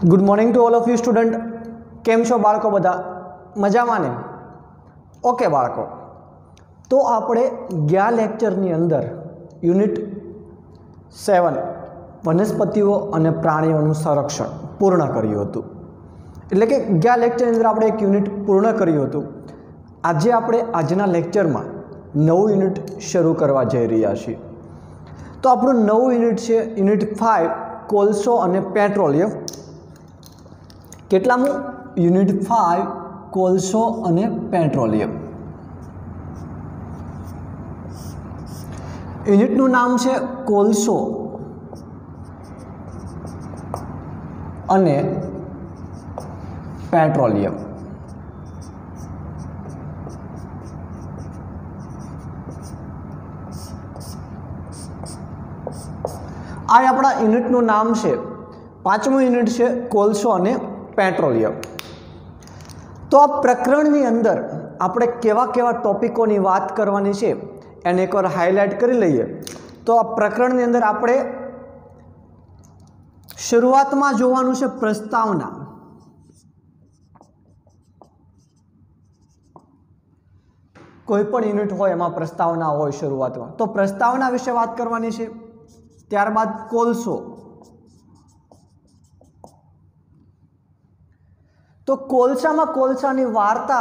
Good morning to all of you student. केम छो बाळको बधा मजामां ने? ओके बाळको, तो आपणे गया लेक्चरनी अंदर यूनिट 7 वनस्पतिओ अने प्राणीओनुं संरक्षण पूर्ण कर्युं हतुं। एटले के गया लेक्चरनी अंदर आपणे एक यूनिट पूर्ण कर्युं हतुं। आजे आपणे आजना लेक्चरमां नवुं यूनिट शरू करवा जई रह्या छीए। तो आपणुं नवुं यूनिट छे यूनिट 5 कोळसो अने पेट्रोलियम। કેટલામું? યુનિટ 5 કોલસો અને પેટ્રોલિયમ। યુનિટનું નામ છે કોલસો અને પેટ્રોલિયમ। આ આપણા યુનિટનું નામ છે। પાંચમું યુનિટ છે કોલસો અને पेट्रोलियम। तो आ प्रकरणनी अंदर आपणे केवा केवा टॉपिकोनी वात करवानी छे एने एक बार हाईलाइट करी लईए। तो आ प्रकरणनी अंदर आपणे शुरुआतमां जोवानुं छे प्रस्तावना। कोई पण यूनिट होय एमां प्रस्तावना होय शुरुआतमां, तो प्रस्तावना विषे वात करवानी छे। त्यारबाद कोलसो, तो कोलसामां कोलसानी वार्ता,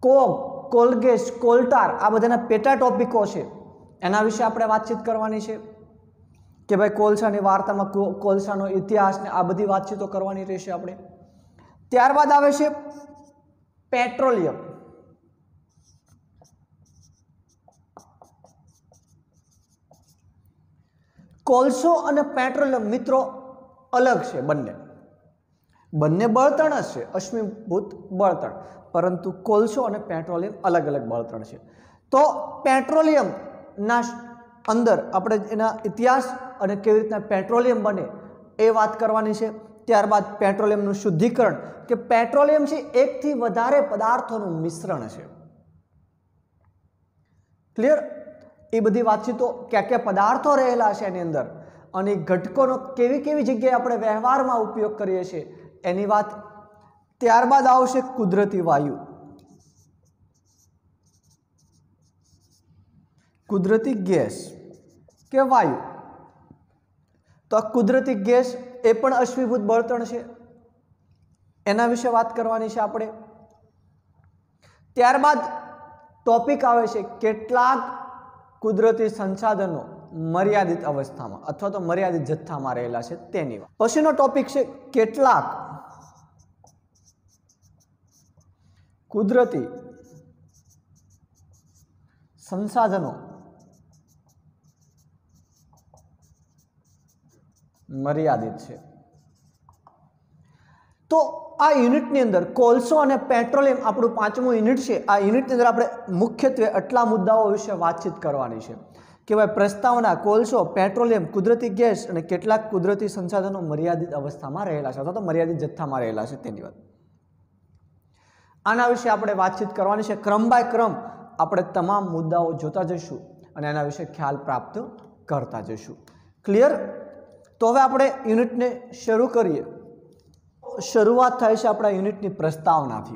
कोक, कोलगेस, कोल्टार आ बधाना पेटा टॉपिको छे, एना विषे आपणे वातचीत करवानी छे कि भाई कोलसानी वार्तामां कोलसानो इतिहास ने आ बधी वातचीतो करवानी रहेशे आपणे। त्यारबाद आवे छे पेट्रोलियम। कोलसो अने पेट्रोलियम मित्रों अलग छे, बंने बळतण ज छे, अश्मीभूत बळतण, परंतु कोलसो अने पेट्रोलियम अलग अलग बळतण छे। तो पेट्रोलियम ना अंदर आपणे एना इतिहास अने केवी रीतना पेट्रोलियम बने ए वात करवानी छे। त्यारबाद पेट्रोलियमनुं शुद्धिकरण के पेट्रोलियम छे एक थी वधारे पदार्थोनुं मिश्रण छे। क्लियर? ए बधी वातचीतो क्या क्या पदार्थो रहेला छे एनी अंदर अने घटकोनो केवी केवी जग्याए आपणे व्यवहारमां उपयोग करीए छीए एनी बात। त्यारबाद आवशे कुदरती वायु, कुदरती गैस के वायु। तो कुदरती गैस ए पण अश्मीभूत बळतण छे, एना विषे वात करवानी छे आपणे। त्यारबाद टॉपिक आवे छे केटलाक कुदरती संसाधनो मर्यादित अवस्थामां अथवा तो मर्यादित जથ્થામાં रहेला छे तेनी वात। पछीनो टॉपिक छे केटलाक कुदरती संसाधनो मर्यादित छे। तो आ यूनिटनी अंदर कोलसो अने पेट्रोलियम आपणुं પાંચમું यूनिट छे। आ यूनिटनी अंदर आपणे मुख्यत्वे आटला मुद्दाओ विषे वातचीत करवानी छे कि भाई प्रस्तावना, कोलसो, पेट्रोलियम, कुदरती गैस अने केटलाक कुदरती संसाधनो मर्यादित अवस्थामां रहेला छे अथवा तो मर्यादित जથ્થામાં रहेला छे तेनी वात। आना विषे आपणे वातचीत करवानी छे। क्रम बाय क्रम आपणे तमाम मुद्दाओ जोता जईशुं अने एना विषे ख्याल प्राप्त करता जईशुं। क्लियर? तो हवे आपणे यूनिटने शरू करीए। शुरुआत थाय छे आपणा यूनिटनी प्रस्तावनाथी।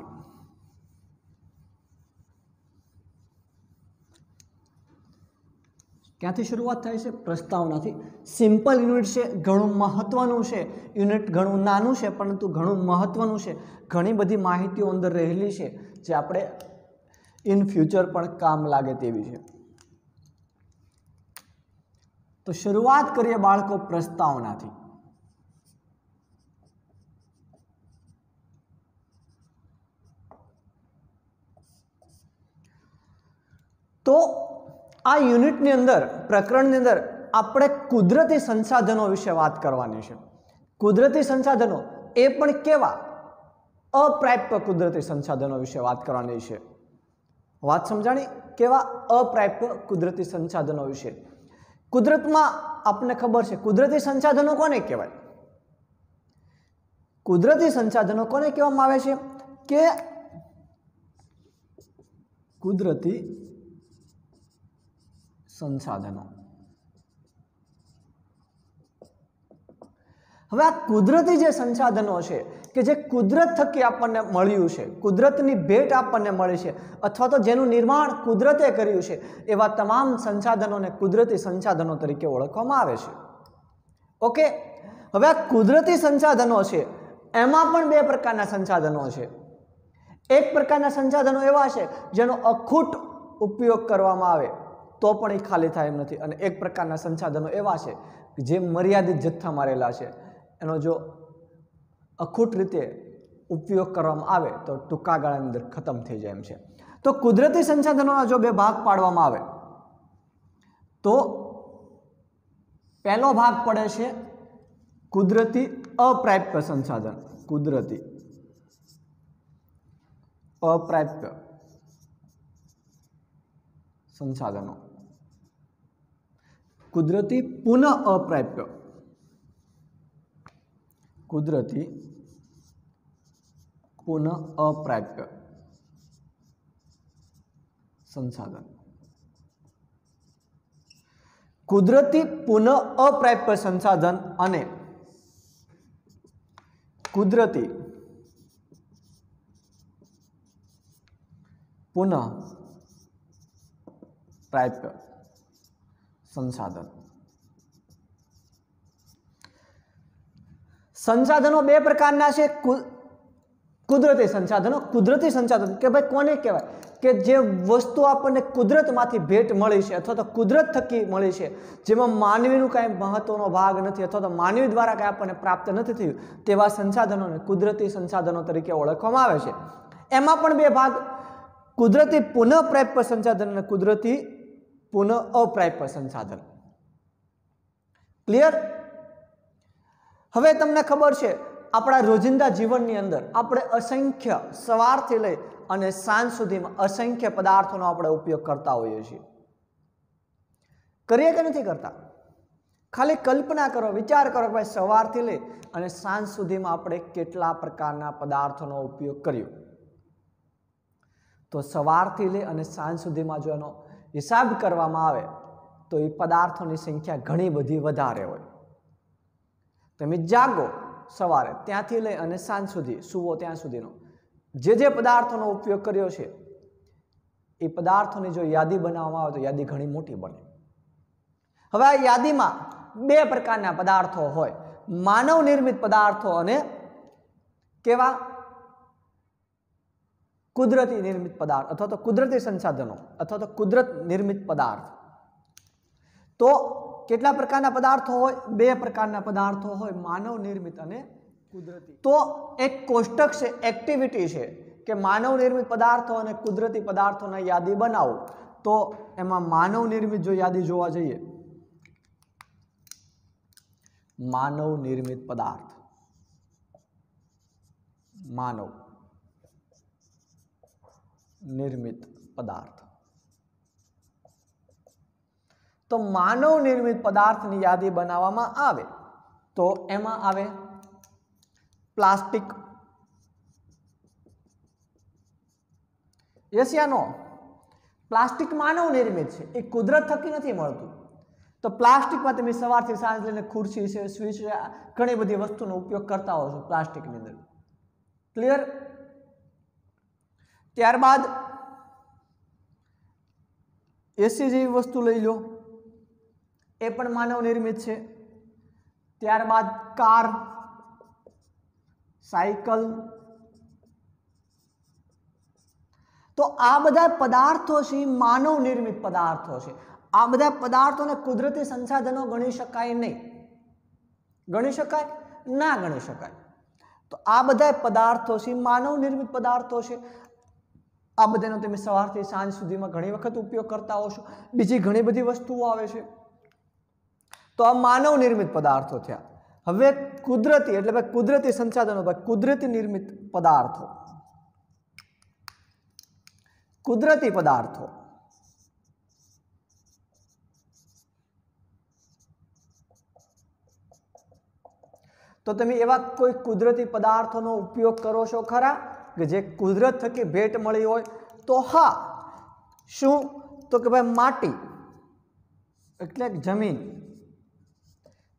क्यांथी शुरुआत थाय छे? प्रस्तावनाथी। सिम्पल यूनिट छे, घणुं महत्वनुं छे। यूनिट घणुं नानुं छे परंतु घणुं महत्वनुं छे। घणी बधी माहितीओ अंदर रहेली छे जे आपणे इन फ्यूचर पण काम लागे तेवी छे। तो शुरुआत करीए बाळको प्रस्तावनाथी। तो आ यूनिटनी अंदर प्रकरणनी अंदर आपणे कुदरती संसाधनो विषे वात करवानी छे। कुदरती संसाधनो ए पण केवा? अप्राप्य कुदरती संसाधनो विषे वात करवानी छे। वात समजाणी? केवा? अप्राप्य कुदरती संसाधनो विषे। कुदरतमां आपने खबर छे कुदरती संसाधनो कोने कहेवाय? कुदरती संसाधनो कोने कहेवामां आवे छे के कुदरती संसाधनों। હવે આ કુદરતી જે સંસાધનો છે કે જે કુદરત થકી આપણને મળ્યું છે, કુદરતની ભેટ આપણને મળી છે અથવા તો જેનું નિર્માણ કુદરતે કર્યું છે, એવા તમામ સંસાધનોને કુદરતી સંસાધનો તરીકે ઓળખવામાં આવે છે. ઓકે, હવે આ કુદરતી સંસાધનો છે એમાં પણ બે પ્રકારના સંસાધનો છે. એક પ્રકારના સંસાધનો એવા છે જેનો અખૂટ ઉપયોગ કરવામાં આવે તો પણ એ ખાલી થાય એમ નથી, અને એક પ્રકારના સંસાધનો એવા છે જે મર્યાદિત જથ્થામાં રહેલા છે, એનો જો અખૂટ રીતે ઉપયોગ કરવામાં આવે તો ટૂંકા ગાળાની અંદર ખતમ થઈ જાય એમ છે. તો કુદરતી સંસાધનોના જો બે ભાગ પાડવામાં આવે તો પહેલો ભાગ પડે છે કુદરતી અપ્રાપ્ય સંસાધન. કુદરતી અપ્રાપ્ય સંસાધનો, કુદરતી પુનઃ અપ્રાપ્ય, કુદરતી પુનઃ અપ્રાપ્ય સંસાધન. કુદરતી પુનઃ અપ્રાપ્ય સંસાધન અને કુદરતી પુનઃ પ્રાપ્ય સંસાધન. સંસાધનો બે પ્રકારના છે. કુદરતી સંસાધનો, કુદરતી સંસાધન કે ભાઈ કોને કહેવાય કે જે વસ્તુ આપણને કુદરતમાંથી ભેટ મળી છે અથવા તો કુદરત થકી મળી છે, જેમાં માનવીનું કાંઈ મહત્વનો ભાગ નથી અથવા તો માનવી દ્વારા કાંઈ આપણને પ્રાપ્ત નથી થયું, તેવા સંસાધનોને કુદરતી સંસાધનો તરીકે ઓળખવામાં આવે છે. એમાં પણ બે ભાગ, કુદરતી પુનઃપ્રાપ્ય સંસાધન અને કુદરતી પુનઃ અપ્રાપ્ય સંસાધન. ક્લિયર? હવે તમને ખબર છે આપણા રોજિંદા જીવનની અંદર આપણે અસંખ્ય સવારથી લઈ અને સાંજ સુધીમાં અસંખ્ય પદાર્થોનો આપણે ઉપયોગ કરતા હોઈએ છીએ. કરીએ કે નથી કરતા? ખાલી કલ્પના કરો, વિચાર કરો કે ભાઈ સવારથી લઈ અને સાંજ સુધીમાં આપણે કેટલા પ્રકારના પદાર્થોનો ઉપયોગ કર્યો. તો સવારથી લઈ અને સાંજ સુધીમાં જો એનો હિસાબ કરવામાં આવે તો એ પદાર્થોની સંખ્યા ઘણી બધી વધારે હોય. તમે જાગો સવારે ત્યાંથી લઈ અને સાંજ સુધી સૂવો ત્યાં સુધીનો જે પદાર્થોનો ઉપયોગ કર્યો છે એ પદાર્થોની જો યાદી બનાવવામાં આવે તો યાદી ઘણી મોટી બને. હવે આ યાદીમાં બે પ્રકારના પદાર્થો હોય, માનવ નિર્મિત પદાર્થો અને કેવા કુદરતી નિર્મિત પદાર્થ અથવા તો કુદરતી સંસાધનો અથવા તો કુદરત નિર્મિત પદાર્થ. તો કેટલા પ્રકારના પદાર્થો હોય? બે પ્રકારના પદાર્થો હોય, માનવ નિર્મિત અને કુદરતી. તો એક કોષ્ટક છે, એક્ટિવિટી છે કે માનવ નિર્મિત પદાર્થો અને કુદરતી પદાર્થોના યાદી બનાવો. તો એમાં માનવ નિર્મિત જો યાદી જોવા જઈએ, માનવ નિર્મિત પદાર્થ, માનવ નિર્મિત પદાર્થ. તો માનવ નિર્મિત પદાર્થની યાદી બનાવવામાં આવે તો એમાં આવે પ્લાસ્ટિક. યસ યા નો? પ્લાસ્ટિક માનવ નિર્મિત છે, એ કુદરત થકી નથી મળતું. તો પ્લાસ્ટિકમાં તમે સવારથી સાંજ લઈને ખુરશી છે, સ્વિચ છે, ઘણી બધી વસ્તુનો ઉપયોગ કરતા હો છો પ્લાસ્ટિકની અંદર. ક્લિયર? ત્યારબાદ એસી જેવી વસ્તુ લઈ લો, એ પણ માનવ નિર્મિત છે. ત્યારબાદ કાર, સાયકલ. તો આ બધા પદાર્થો છે માનવ નિર્મિત પદાર્થો છે. આ બધા પદાર્થોને કુદરતી સંસાધનો ગણી શકાય નહીં. ગણી શકાય? ના ગણી શકાય. તો આ બધા પદાર્થો છે માનવ નિર્મિત પદાર્થો છે. આ બધાનો તમે સવારથી સાંજ સુધીમાં ઘણી વખત ઉપયોગ કરતા હો છો. બીજી ઘણી બધી વસ્તુઓ આવે છે. તો આ માનવ નિર્મિત પદાર્થો થયા. હવે કુદરતી એટલે ભાઈ કુદરતી સંસાધનો, ભાઈ કુદરતી નિર્મિત પદાર્થો. કુદરતી પદાર્થો તો તમે એવા કોઈ કુદરતી પદાર્થોનો ઉપયોગ કરો છો ખરા કે જે કુદરત થકી ભેટ મળી હોય? તો હા. શું? તો કે ભાઈ માટી એટલે જમીન,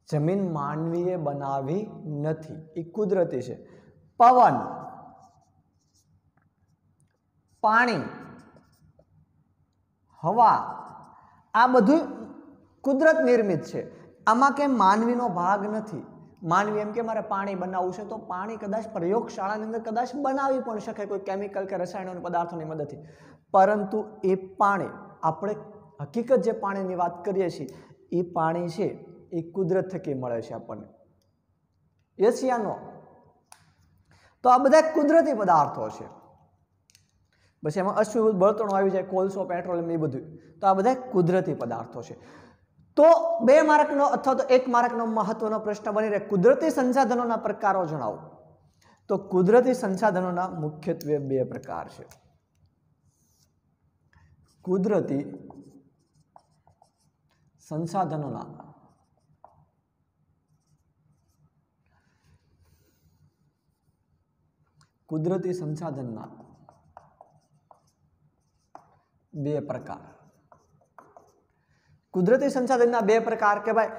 જમીન માનવીએ બનાવી નથી, એ કુદરતી છે. પવન, પાણી, હવા, આ બધું કુદરત નિર્મિત છે. આમાં કે માનવીનો ભાગ નથી. માનવી એમ કે મારે પાણી બનાવવું છે તો પાણી કદાચ પ્રયોગશાળાની અંદર કદાચ બનાવી પણ શકે કોઈ કેમિકલ કે રસાયણોના પદાર્થોની મદદથી, પરંતુ એ પાણી આપણે હકીકત જે પાણીની વાત કરીએ છીએ એ પાણી છે એ કુદરત થકી મળે છે આપણને. યસ યા નો? તો આ બધા કુદરતી પદાર્થો છે. પછી એમાં અશ્મિભૂત બળતણો આવી જાય, કોલસો, પેટ્રોલિયમ, એ બધું. તો આ બધા કુદરતી પદાર્થો છે. તો 2 માર્કનો અથવા તો 1 માર્કનો મહત્વનો પ્રશ્ન બની રહે, કુદરતી સંસાધનોના પ્રકારો જણાવો. તો કુદરતી સંસાધનોના મુખ્યત્વે 2 પ્રકાર છે. કુદરતી સંસાધનોના બે પ્રકાર. કુદરતી સંસાધનના 2 પ્રકાર કે ભાઈ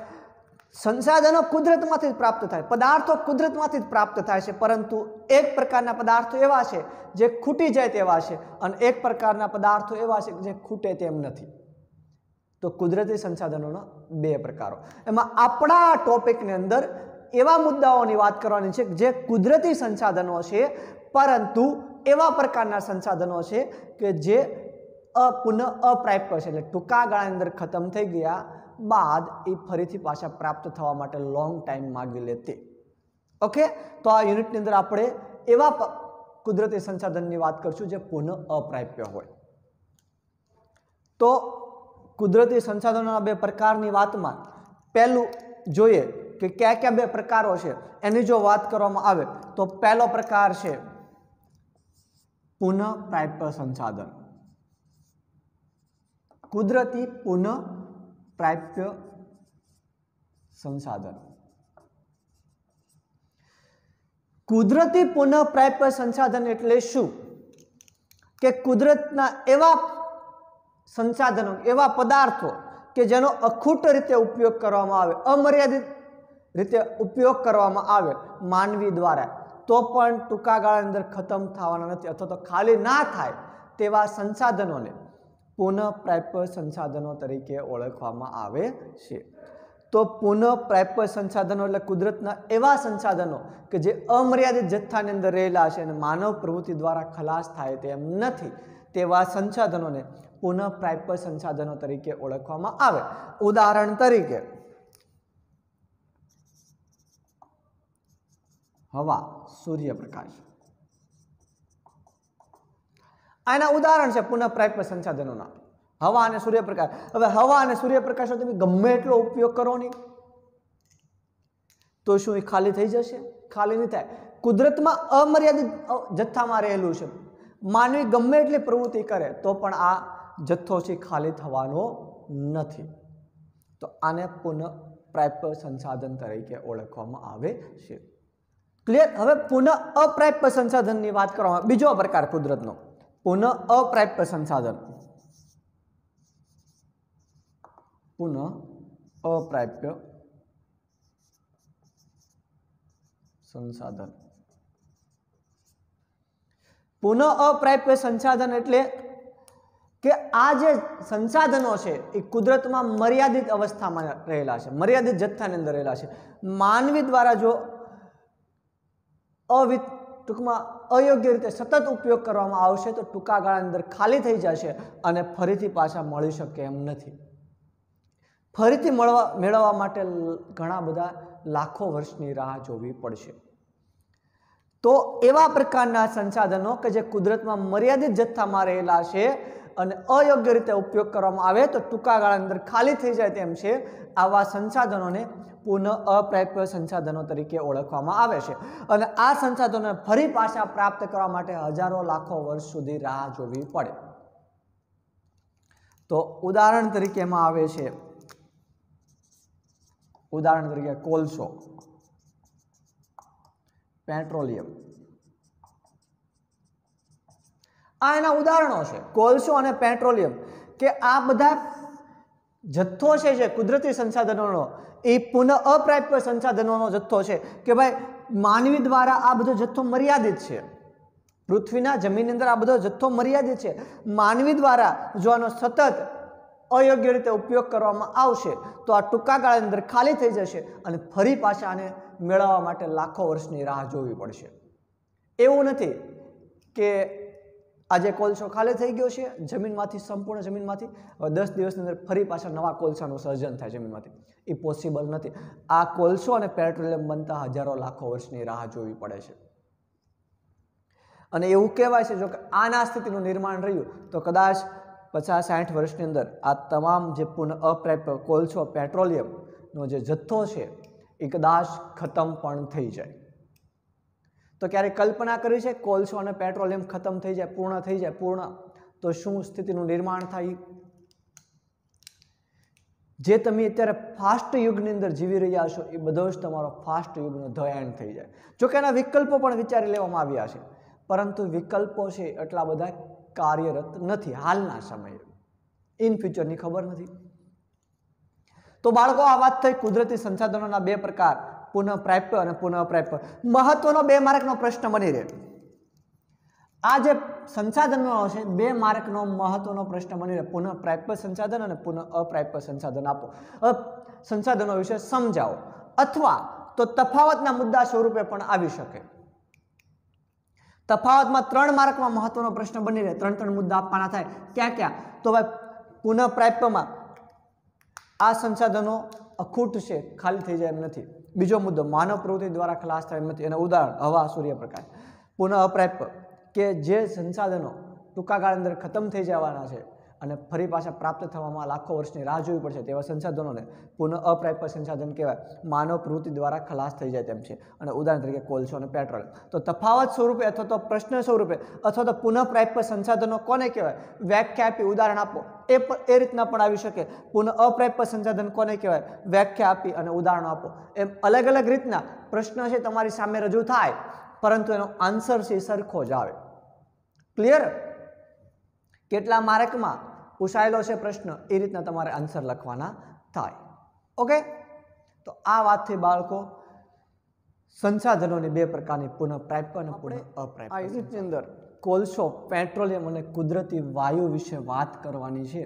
સંસાધનો કુદરતમાંથી જ પ્રાપ્ત થાય, પદાર્થો કુદરતમાંથી જ પ્રાપ્ત થાય છે, પરંતુ એક પ્રકારના પદાર્થો એવા છે જે ખૂટી જાય તેવા છે અને એક પ્રકારના પદાર્થો એવા છે જે ખૂટે તેમ નથી. તો કુદરતી સંસાધનોના 2 પ્રકારો. એમાં આપણા ટોપિકની અંદર એવા મુદ્દાઓની વાત કરવાની છે જે કુદરતી સંસાધનો છે પરંતુ એવા પ્રકારના સંસાધનો છે કે જે પુનઃ અપ્રાપ્ય છે, એટલે ટૂંકા ગાળાની અંદર ખતમ થઈ ગયા બાદ એ ફરીથી પાછા પ્રાપ્ત થવા માટે લોંગ ટાઈમ માગી લે તે. ઓકે, તો આ યુનિટની અંદર આપણે એવા કુદરતી સંસાધનની વાત કરશું જે પુનઃ અપ્રાપ્ય હોય. તો કુદરતી સંસાધનોના 2 પ્રકારની વાતમાં પહેલું જોઈએ કે કયા કયા 2 પ્રકારો છે. એની જો વાત કરવામાં આવે તો પહેલો પ્રકાર છે પુનઃ પ્રાપ્ય સંસાધન. કુદરતી પુનઃ પ્રાપ્ય સંસાધન. કુદરતી પુનઃ પ્રાપ્ય સંસાધન એટલે શું? કે કુદરતના એવા સંસાધનો, એવા પદાર્થો કે જેનો અખૂટ રીતે ઉપયોગ કરવામાં આવે, અમર્યાદિત રીતે ઉપયોગ કરવામાં આવે માનવી દ્વારા, તો પણ ટૂંકા ગાળાની અંદર ખતમ થવાના નથી અથવા તો ખાલી ના થાય તેવા સંસાધનોને પુનઃ પ્રાપ્ય સંસાધનો તરીકે ઓળખવામાં આવે છે. તો પુનઃ પ્રાપ્ય સંસાધનો એટલે કુદરતના એવા સંસાધનો કે જે અમર્યાદિત જથ્થાની અંદર રહેલા છે અને માનવ પ્રવૃત્તિ દ્વારા ખલાસ થાય તેમ નથી, તેવા સંસાધનોને પુનઃ પ્રાપ્ય સંસાધનો તરીકે ઓળખવામાં આવે. ઉદાહરણ તરીકે હવા, સૂર્યપ્રકાશ. આના ઉદાહરણ છે પુનઃ પ્રાપ્ય સંસાધનોના, હવા અને સૂર્યપ્રકાશ. હવે હવા અને સૂર્યપ્રકાશનો તમે ગમે એટલો ઉપયોગ કરો નહીં તો શું એ ખાલી થઈ જશે? ખાલી નહીં થાય. કુદરતમાં અમર્યાદિત જથ્થામાં રહેલું છે. માનવી ગમે એટલી પ્રવૃત્તિ કરે તો પણ આ જથ્થો છે ખાલી થવાનો નથી. તો આને પુનઃ પ્રાપ્ય સંસાધન તરીકે ઓળખવામાં આવે છે. ક્લિયર? હવે પુનઃ અપ્રાપ્ય સંસાધનની વાત કરવામાં, બીજો પ્રકાર કુદરતનો પુનઃ અપ્રાપ્ય સંસાધન. પુનઃ અપ્રાપ્ય સંસાધન. પુનઃ અપ્રાપ્ય સંસાધન એટલે કે આ જે સંસાધનો છે એ કુદરતમાં મર્યાદિત અવસ્થામાં રહેલા છે, મર્યાદિત જથ્થાની અંદર રહેલા છે. માનવી દ્વારા જો ટૂંકમાં અયોગ્ય રીતે સતત ઉપયોગ કરવામાં આવશે તો ટૂંકા ગાળાની અંદર ખાલી થઈ જશે અને ફરીથી પાછા મળી શકે એમ નથી. ફરીથી મેળવવા માટે ઘણા બધા લાખો વર્ષની રાહ જોવી પડશે. તો એવા પ્રકારના સંસાધનો કે જે કુદરતમાં મર્યાદિત જથ્થામાં રહેલા છે અને અયોગ્ય રીતે ઉપયોગ કરવામાં આવે તો ટૂંકા ગાળાની અંદર ખાલી થઈ જાય તેમ છે, આવા સંસાધનોને પુનઃ અપ્રાપ્ય સંસાધનો તરીકે ઓળખવામાં આવે છે. અને આ સંસાધનોને ફરી પાછા પ્રાપ્ત કરવા માટે હજારો લાખો વર્ષ સુધી રાહ જોવી પડે. તો ઉદાહરણ તરીકે એમાં આવે છે, ઉદાહરણ તરીકે કોલસો, પેટ્રોલિયમ. આ એના ઉદાહરણો છે, કોલસો અને પેટ્રોલિયમ, કે આ બધા જથ્થો છે જે કુદરતી સંસાધનોનો એ પુનઃ અપ્રાપ્ય સંસાધનોનો જથ્થો છે કે ભાઈ માનવી દ્વારા આ બધો જથ્થો મર્યાદિત છે. પૃથ્વીના જમીનની અંદર આ બધો જથ્થો મર્યાદિત છે. માનવી દ્વારા જો આનો સતત અયોગ્ય રીતે ઉપયોગ કરવામાં આવશે તો આ ટૂંકા ગાળાની અંદર ખાલી થઈ જશે અને ફરી પાછા આને મેળવવા માટે લાખો વર્ષની રાહ જોવી પડશે. એવું નથી કે આજે કોલસો ખાલી થઈ ગયો છે જમીનમાંથી, સંપૂર્ણ જમીનમાંથી, હવે 10 દિવસની અંદર ફરી પાછા નવા કોલસાનું સર્જન થાય જમીનમાંથી. એ પોસિબલ નથી. આ કોલસો અને પેટ્રોલિયમ બનતા હજારો લાખો વર્ષની રાહ જોવી પડે છે. અને એવું કહેવાય છે જો કે આના સ્થિતિનું નિર્માણ રહ્યું તો કદાચ 50-60 વર્ષની અંદર આ તમામ જે પુનઃ અપ્રાપ્ય કોલસો પેટ્રોલિયમનો જે જથ્થો છે એ કદાચ ખતમ પણ થઈ જાય. તો ક્યારે કલ્પના કરી છે કોલસો અને પેટ્રોલિયમ ખતમ થઈ જાય, પૂર્ણ થઈ જાય, પૂર્ણ, તો શું સ્થિતિનું નિર્માણ થાય? જે તમે અત્યારે ફાસ્ટ યુગની અંદર જીવી રહ્યા છો એ બધો જ તમારો ફાસ્ટ યુગનો ધ એન્ડ થઈ જાય. જોકે એના વિકલ્પો પણ વિચારી લેવામાં આવ્યા છે, પરંતુ વિકલ્પો છે એટલા બધા કાર્યરત નથી હાલના સમયે. ઇન ફ્યુચરની ખબર નથી. તો બાળકો, આ વાત થઈ કુદરતી સંસાધનોના બે પ્રકાર, પુનઃપ્રાપ્ય અને પુનઃ અપ્રાપ્ય. મહત્વનો 2 માર્કનો પ્રશ્ન બની રહે. આ જે સંસાધનો છે 2 માર્કનો મહત્વનો પ્રશ્ન બની રહે. પુનઃપ્રાપ્ય સંસાધન અને પુનઃ અપ્રાપ્ય સંસાધન આપો, સંસાધનો વિશે સમજાવો, અથવા તો તફાવતના મુદ્દા સ્વરૂપે પણ આવી શકે. તફાવતમાં 3 માર્કમાં મહત્વનો પ્રશ્ન બની રહે. 3 મુદ્દા આપવાના થાય. ક્યાં ક્યાં? તો ભાઈ પુનઃપ્રાપ્યમાં આ સંસાધનો અખૂટ છે, ખાલી થઈ જાય એમ નથી. બીજો મુદ્દો, માનવ પ્રવૃત્તિ દ્વારા ખલાસ થાય એમ નથી. એના ઉદાહરણ હવા, સૂર્યપ્રકાશ. પુનઃ અપ્રાપ્ય કે જે સંસાધનો ટૂંકા ગાળાની અંદર ખતમ થઈ જવાના છે અને ફરી પાછા પ્રાપ્ત થવામાં લાખો વર્ષની રાહ જોવી પડશે તેવા સંસાધનોને પુનઃ અપ્રાપ્ય સંસાધન કહેવાય. માનવ પ્રવૃત્તિ દ્વારા ખલાસ થઈ જાય તેમ છે. અને ઉદાહરણ તરીકે કોલસો અને પેટ્રોલ. તો તફાવત સ્વરૂપે અથવા તો પ્રશ્ન સ્વરૂપે અથવા તો પુનઃપ્રાપ્ય સંસાધનો કોને કહેવાય, વ્યાખ્યા આપી ઉદાહરણ આપો. એ રીતના પણ આવી શકે. પુનઃ અપ્રાપ્ય સંસાધન કોને કહેવાય, વ્યાખ્યા આપી અને ઉદાહરણો આપો. એમ અલગ અલગ રીતના પ્રશ્ન છે તમારી સામે રજૂ થાય, પરંતુ એનો આન્સર છે સરખો જ આવે. ક્લિયર? કેટલા માર્કમાં પૂછાયેલો છે પ્રશ્ન એ રીતના તમારે આન્સર લખવાના થાય. ઓકે, તો આ વાતથી બાળકો સંસાધનોની 2 પ્રકારની પુનઃપ્રાપ્ય અને પુનઃ અપ્રાપ્ય. આ યુનિટની અંદર કોલસો, પેટ્રોલિયમ અને કુદરતી વાયુ વિશે વાત કરવાની છે.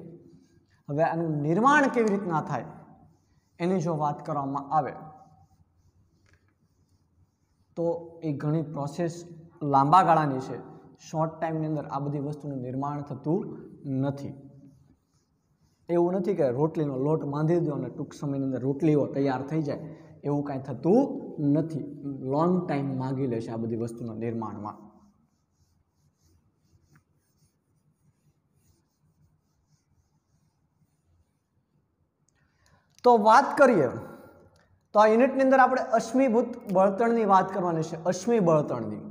હવે આનું નિર્માણ કેવી રીતના થાય એની જો વાત કરવામાં આવે તો એ ઘણી પ્રોસેસ લાંબા ગાળાની છે. શોર્ટ ટાઈમની અંદર આ બધી વસ્તુનું નિર્માણ થતું નથી. એવું નથી કે રોટલીનો લોટ બાંધી દો અને ટૂંક સમયની અંદર રોટલીઓ તૈયાર થઈ જાય, એવું કાંઈ થતું નથી. લોંગ ટાઈમ માગી લે છે આ બધી વસ્તુના નિર્માણમાં. તો વાત કરીએ તો આ યુનિટની અંદર આપણે અશ્મિભૂત બળતણની વાત કરવાની છે. અશ્મિ બળતણની.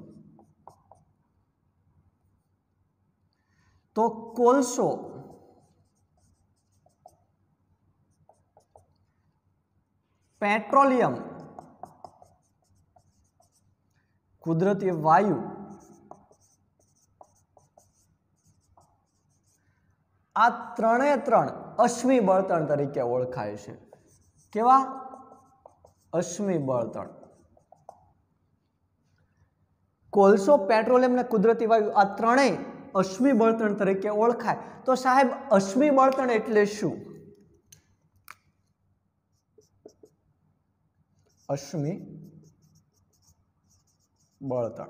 તો કોલસો, પેટ્રોલિયમ, કુદરતી વાયુ આ 3 અશ્મિ બળતણ તરીકે ઓળખાય છે. કેવા? અશ્મિ બળતણ. કોલસો, પેટ્રોલિયમ અને કુદરતી વાયુ આ 3 અશ્મિ બળતણ તરીકે ઓળખાય. તો સાહેબ અશ્મિ બળતણ એટલે શું? અશ્મિ બળતણ.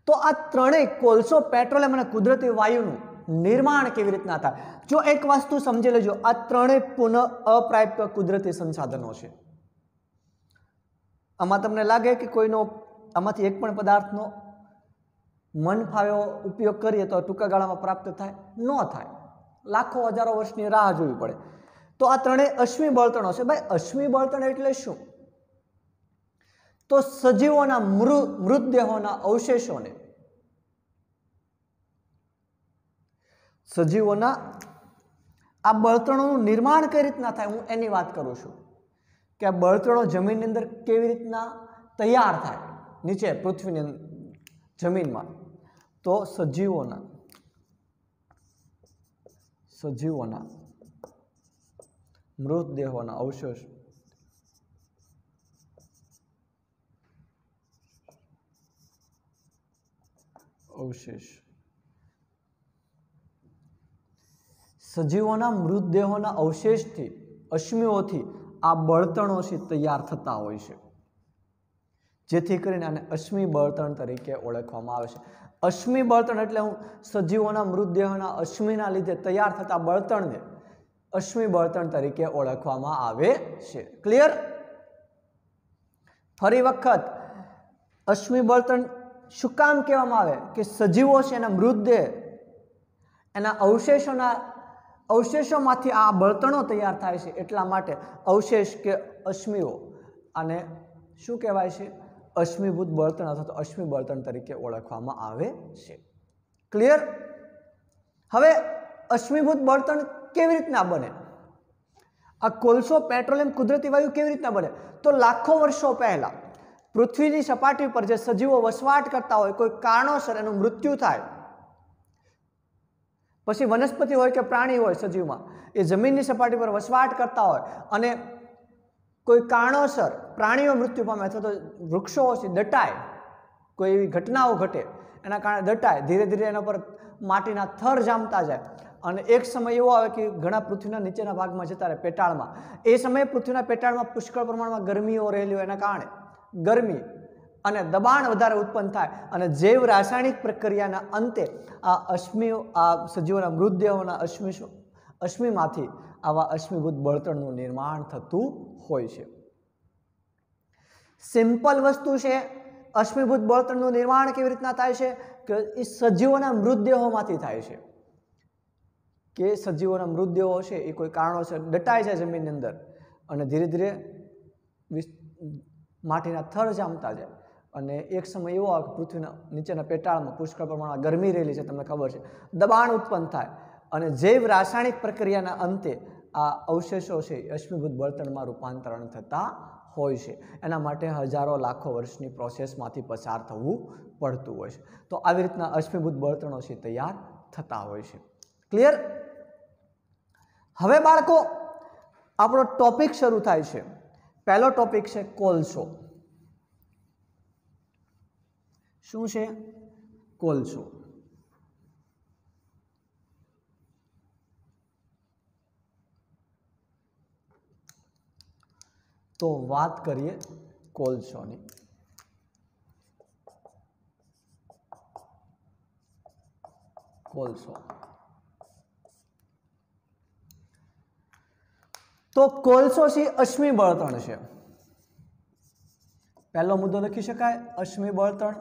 તો આ 3 કોલસો, પેટ્રોલિયમ અને કુદરતી વાયુનું નિર્માણ કેવી રીતના થાય? જો એક વસ્તુ સમજી લેજો, આ 3 પુનઃ અપ્રાપ્ય કુદરતી સંસાધનો છે. આમાં તમને લાગે કે કોઈનો આમાંથી એક પણ પદાર્થનો મન ફાવ્યો ઉપયોગ કરીએ તો ટૂંકા ગાળામાં પ્રાપ્ત થાય? ન થાય. લાખો હજારો વર્ષની રાહ જોવી પડે. તો આ 3 અશ્મિ બળતણો છે. ભાઈ અશ્મિ બળતણ એટલે શું? તો સજીવોના મૃતદેહોના અવશેષોને, સજીવોના આ બળતણોનું નિર્માણ કઈ રીતના થાય હું એની વાત કરું છું. કે આ બળતણો જમીનની અંદર કેવી રીતના તૈયાર થાય નીચે પૃથ્વીની જમીનમાં. તો સજીવોના મૃતદેહોના અવશેષ સજીવોના મૃતદેહોના અવશેષથી અશ્મિઓથી આ બળતણો તૈયાર થતા હોય છે, જેથી કરીને આને અશ્મિ બળતણ તરીકે ઓળખવામાં આવે છે. અશ્મિ બળતણ એટલે હું સજીવોના મૃતદેહોના અશ્મિના લીધે તૈયાર થતા બળતણને અશ્મિ બળતણ તરીકે ઓળખવામાં આવે છે. ક્લિયર? ફરી વખત અશ્મિ બળતણ શું કામ કહેવામાં આવે કે સજીવો છે એના મૃતદેહ એના અવશેષોમાંથી આ બળતણો તૈયાર થાય છે, એટલા માટે અવશેષ કે અશ્મિઓ આને શું કહેવાય છે? અશ્મિભૂત બળતણ અથવા તો અશ્મિ બળતણ તરીકે ઓળખવામાં આવે છે. ક્લિયર? હવે અશ્મિભૂત બળતણ કેવી રીતના બને? આ કોલસો, પેટ્રોલિયમ, કુદરતી વાયુ કેવી રીતના બને? તો લાખો વર્ષો પહેલા પૃથ્વીની સપાટી પર જે સજીવો વસવાટ કરતા હોય, કોઈ કારણોસર એનું મૃત્યુ થાય, પછી વનસ્પતિ હોય કે પ્રાણી હોય સજીવમાં, એ જમીનની સપાટી પર વસવાટ કરતા હોય અને કોઈ કારણોસર પ્રાણીઓ મૃત્યુ પામે અથવા તો વૃક્ષો દટાય, કોઈ એવી ઘટનાઓ ઘટે એના કારણે દટાય, ધીરે ધીરે એના પર માટીના થર જામતા જાય અને એક સમય એવો આવે કે ઘણા પૃથ્વીના નીચેના ભાગમાં જતા રહે, પેટાળમાં. એ સમયે પૃથ્વીના પેટાળમાં પુષ્કળ પ્રમાણમાં ગરમીઓ રહેલી હોય, એના કારણે ગરમી અને દબાણ વધારે ઉત્પન્ન થાય અને જૈવ રાસાયણિક પ્રક્રિયાના અંતે આ સજીવોના મૃતદેહોના અશ્મિમાંથી આવા અશ્મિભૂત બળતણનું નિર્માણ થતું હોય છે. સિમ્પલ વસ્તુ છે. અશ્મિભૂત બળતણનું નિર્માણ કેવી રીતના થાય છે? કે એ સજીવોના મૃતદેહોમાંથી થાય છે. કે સજીવોના મૃતદેહો છે એ કોઈ કારણોસર દટાય છે જમીનની અંદર અને ધીરે ધીરે માટીના થર જામતા જાય અને એક સમય એવો આવે કે પૃથ્વીના નીચેના પેટાળમાં પુષ્કળ પ્રમાણમાં ગરમી રહેલી છે, તમને ખબર છે, દબાણ ઉત્પન્ન થાય અને જૈવ રાસાયણિક પ્રક્રિયાના અંતે આ અવશેષો છે અશ્મિભૂત બળતણમાં રૂપાંતરણ થતા હોય છે. એના માટે હજારો લાખો વર્ષની પ્રોસેસમાંથી પસાર થવું પડતું હોય છે. તો આવી રીતના અશ્મિભૂત બળતણો છે તૈયાર થતા હોય છે. ક્લિયર? હવે બાળકો આપણો ટોપિક શરૂ થાય છે. પહેલો ટોપિક છે કોલસો. શું છે? કોલસો. તો વાત કરીએ કોલસોની. કોલસો તો કોલસો છે અશ્મિ બળતણ છે. પહેલો મુદ્દો લખી શકાય, અશ્મિ બળતણ.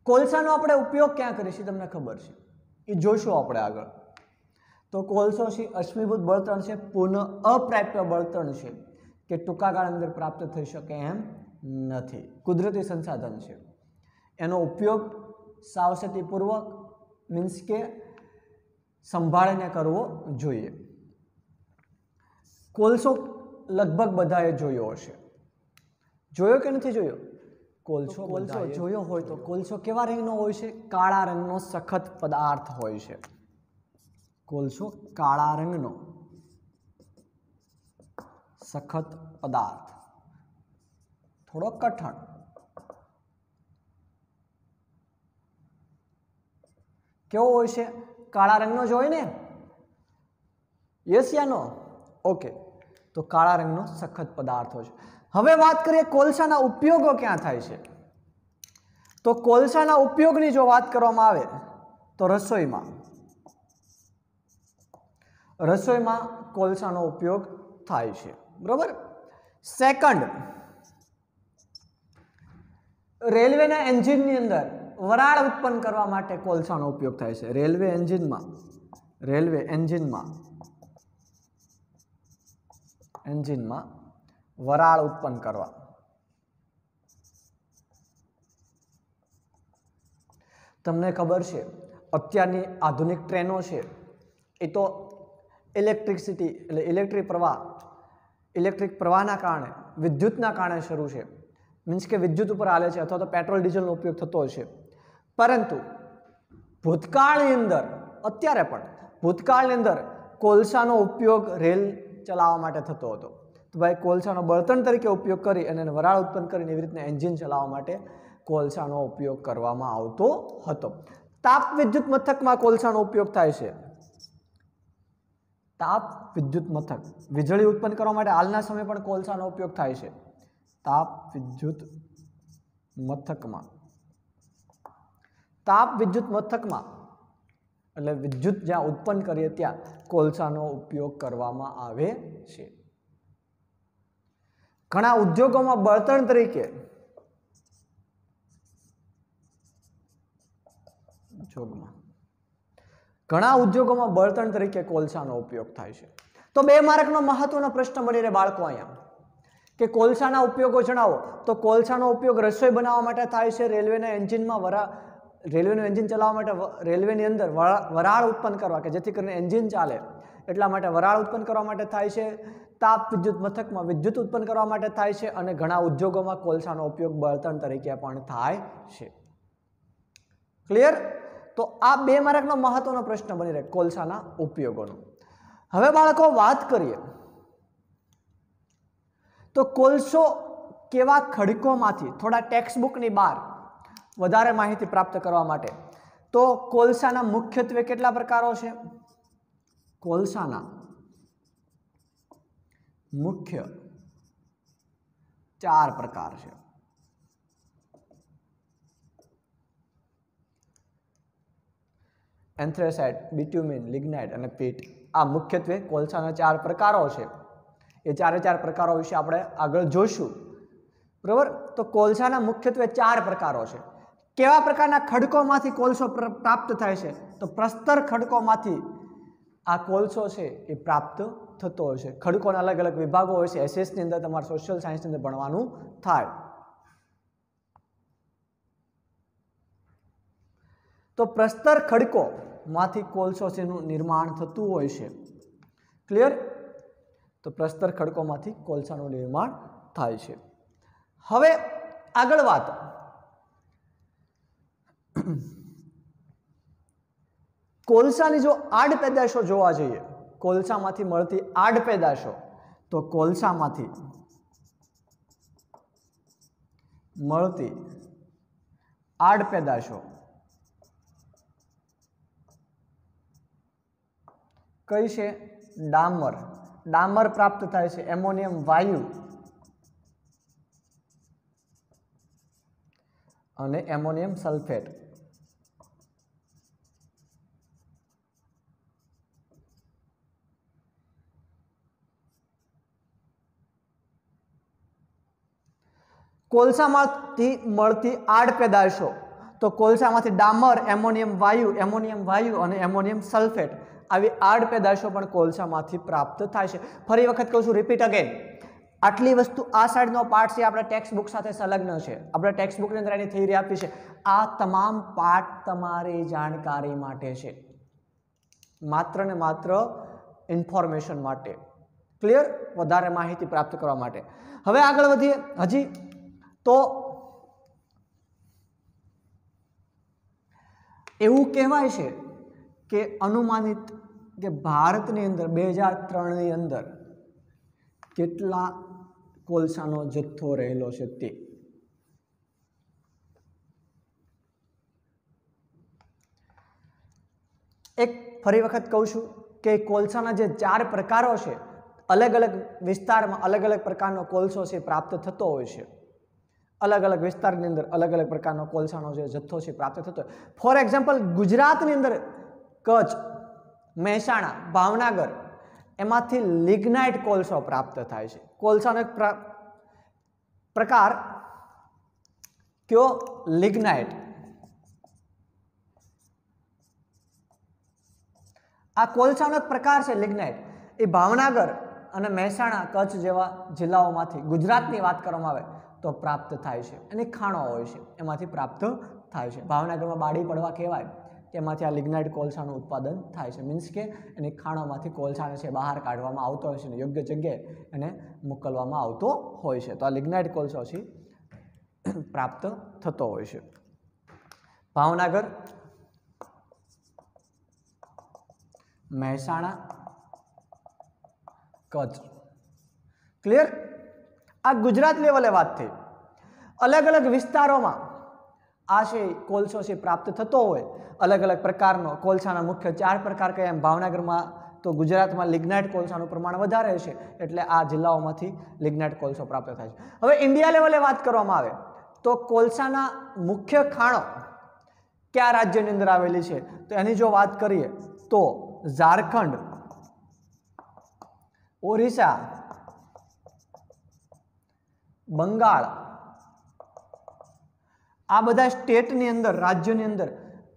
કોલસાનો આપણે ઉપયોગ ક્યાં કરીશું તમને ખબર છે, એ જોઈશું આપણે આગળ. તો કોલસો છે અશ્મિભૂત બળતણ છે, પુનઃ અપ્રાપ્ય બળતણ છે કે ટૂંકા ગાળા અંદર પ્રાપ્ત થઈ શકે એમ નથી, કુદરતી સંસાધન છે. એનો ઉપયોગ સાવચેતીપૂર્વક મીન્સ કે સંભાળીને કરવો જોઈએ. કોલસો લગભગ બધાએ જોયો હશે. જોયો કે નથી જોયો? કોલસો જોયો હોય તો કોલસો કેવા રંગનો હોય છે? કાળા રંગનો સખત પદાર્થ હોય છે. કોલસો કાળા રંગનો સખત પદાર્થ, થોડો કઠણ. કેવો હોય છે? કાળા રંગનો જ હોય ને? યસ યા નો? ઓકે, તો કાળા રંગનો સખત પદાર્થ હોય છે. હવે વાત કરીએ કોલસાના ઉપયોગો ક્યાં થાય છે. તો કોલસાના ઉપયોગની જો વાત કરવામાં આવે તો રસોઈમાં કોલસાનો ઉપયોગ થાય છે. બરોબર. સેકન્ડ, રેલવેના એન્જિનની અંદર વરાળ ઉત્પન્ન કરવા માટે કોલસાનો ઉપયોગ થાય છે. રેલવે એન્જિનમાં વરાળ ઉત્પન્ન કરવા. તમને ખબર છે અત્યારની આધુનિક ટ્રેનો છે એ તો ઇલેક્ટ્રિસિટી એટલે ઇલેક્ટ્રિક પ્રવાહના કારણે, વિદ્યુતના કારણે શરૂ છે. મીન્સ કે વિદ્યુત ઉપર હાલે છે અથવા તો પેટ્રોલ ડીઝલનો ઉપયોગ થતો હશે. પરંતુ ભૂતકાળની અંદર અત્યારે પણ ભૂતકાળની અંદર કોલસાનો ઉપયોગ રેલ ચલાવવા માટે થતો હતો. તો ભાઈ કોલસાનો બળતણ તરીકે ઉપયોગ કરી અને એને વરાળ ઉત્પન્ન કરીને એવી રીતના એન્જિન ચલાવવા માટે કોલસાનો ઉપયોગ કરવામાં આવતો હતો. તાપ વિદ્યુત મથકમાં કોલસાનો ઉપયોગ થાય છે. તાપ વિદ્યુત મથક વીજળી ઉત્પન્ન કરવા માટે હાલના સમયે પણ કોલસાનો ઉપયોગ થાય છે. તાપ વિદ્યુત મથકમાં એટલે વિદ્યુત જ્યાં ઉત્પન્ન કરીએ ત્યાં કોલસાનો ઉપયોગ કરવામાં આવે છે. ઘણા ઉદ્યોગોમાં બળતણ તરીકે કોલસાનો ઉપયોગ થાય છે. તો 2 માર્કનો મહત્વનો પ્રશ્ન બની રહે બાળકો અહીંયા કે કોલસાના ઉપયોગો જણાવો. તો કોલસાનો ઉપયોગ રસોઈ બનાવવા માટે થાય છે. રેલવેના એન્જિનમાં રેલવેનું એન્જિન ચલાવવા માટે રેલવેની અંદર વરાળ ઉત્પન્ન કરવા કે જેથી કરીને એન્જિન ચાલે એટલા માટે વરાળ ઉત્પન્ન કરવા માટે થાય છે. તાપ વિદ્યુત મથકમાં વિદ્યુત ઉત્પન્ન કરવા માટે થાય છે અને ઘણા ઉદ્યોગોમાં કોલસાનો ઉપયોગ બળતણ તરીકે પણ થાય છે. ક્લિયર? તો આ 2 માર્કનો મહત્વનો પ્રશ્ન બની રહે કોલસાના ઉપયોગોનો. હવે બાળકો વાત કરીએ તો કોલસો કેવા ખડકોમાંથી થોડા ટેક્સ્ટ બુકની બહાર વધારે માહિતી પ્રાપ્ત કરવા માટે તો કોલસાના મુખ્યત્વે કેટલા પ્રકારો છે? કોલસાના મુખ્ય 4 પ્રકાર છે. એન્થ્રેસાઇટ, બિટ્યુમિન, લિગ્નાઇટ અને પીટ. આ મુખ્યત્વે કોલસાના 4 પ્રકારો છે. એ 4 પ્રકારો વિશે આપણે આગળ જોઈશું. બરાબર? તો કોલસાના મુખ્યત્વે 4 પ્રકારો છે. કેવા પ્રકારના ખડકોમાંથી કોલસો પ્રાપ્ત થાય છે? તો પ્રસ્તર ખડકોમાંથી આ કોલસો છે એ પ્રાપ્ત થતો હોય છે. ખડકોના અલગ અલગ વિભાગો હોય છે. એસએસની અંદર તમારે સોશિયલ સાયન્સની અંદર ભણવાનું થાય. તો પ્રસ્તર ખડકોમાંથી કોલસોનું નિર્માણ થતું હોય છે. ક્લિયર? તો પ્રસ્તર ખડકોમાંથી કોલસાનું નિર્માણ થાય છે. હવે આગળ વાત કોલસાની જો આડ પેદાશો જોવા જઈએ, કોલસામાંથી મળતી આડ પેદાશો, તો કોલસામાંથી મળતી આડ પેદાશો કઈ છે? ડામર. ડામર પ્રાપ્ત થાય છે. એમોનિયમ વાયુ અને એમોનિયમ સલ્ફેટ. કોલસામાંથી મળતી આડ પેદાશો તો કોલસામાંથી ડામર, એમોનિયમ વાયુ અને એમોનિયમ સલ્ફેટ આવી આડ પેદાશો પણ કોલસામાંથી પ્રાપ્ત થાય છે. ફરી વખત કહું છું, રિપીટ અગેન. આટલી વસ્તુ આ સાઈડનો પાર્ટ છે આપણે ટેક્સ્ટ બુક સાથે સંલગ્ન છે. આપણે ટેક્સ્ટ બુકની અંદર એની થિયરી આપી છે. આ તમામ પાર્ટ તમારી જાણકારી માટે છે, માત્ર ને માત્ર ઇન્ફોર્મેશન માટે. ક્લિયર? વધારે માહિતી પ્રાપ્ત કરવા માટે. હવે આગળ વધીએ. હજી તો એવું કહેવાય છે કે અનુમાનિત કે ભારતની અંદર 2003ની અંદર કેટલા કોલસાનો જથ્થો રહેલો છે તે. એક ફરી વખત કહું છું કે કોલસાના જે 4 પ્રકારો છે, અલગ અલગ વિસ્તારમાં અલગ અલગ પ્રકારનો કોલસો છે પ્રાપ્ત થતો હોય છે. અલગ અલગ વિસ્તારની અંદર અલગ અલગ પ્રકારનો કોલસાનો જે જથ્થો છે પ્રાપ્ત થતો હોય. ફોર એક્ઝામ્પલ, ગુજરાતની અંદર કચ્છ, મહેસાણા, ભાવનગર એમાંથી લિગ્નાઇટ કોલસો પ્રાપ્ત થાય છે. કોલસાનો એક પ્રકાર કયો? લિગ્નાઇટ. આ કોલસાનો એક પ્રકાર છે લિગ્નાઇટ. એ ભાવનગર અને મહેસાણા, કચ્છ જેવા જિલ્લાઓમાંથી, ગુજરાતની વાત કરવામાં આવે તો પ્રાપ્ત થાય છે. એની ખાણો હોય છે એમાંથી પ્રાપ્ત થાય છે. ભાવનગરમાં બાળી પડવા કહેવાય, તેમાંથી આ લિગ્નાઇટ કોલસાનું ઉત્પાદન થાય છે. મીન્સ કે એની ખાણોમાંથી કોલસાને છે બહાર કાઢવામાં આવતો હોય છે અને યોગ્ય જગ્યાએ એને મોકલવામાં આવતો હોય છે. તો આ લિગ્નાઇટ કોલસો છે પ્રાપ્ત થતો હોય છે. ભાવનગર મહેસાણા, કચ્છ. ક્લિયર? આ ગુજરાત લેવલે વાત થઈ. અલગ અલગ વિસ્તારોમાં આ છે કોલસો છે પ્રાપ્ત થતો હોય, અલગ અલગ પ્રકારનો. કોલસાના મુખ્ય 4 પ્રકાર કયા? એમ ભાવનગરમાં તો ગુજરાતમાં લિગ્નાઇટ કોલસાનું પ્રમાણ વધારે છે, એટલે આ જિલ્લાઓમાંથી લિગ્નાઇટ કોલસો પ્રાપ્ત થાય છે. હવે ઇન્ડિયા લેવલે વાત કરવામાં આવે તો કોલસાના મુખ્ય ખાણો કયા રાજ્યની અંદર આવેલી છે? તો એની જો વાત કરીએ તો ઝારખંડ, ઓરિસ્સા, બંગાળ, આ બધા સ્ટેટની અંદર, રાજ્યોની અંદર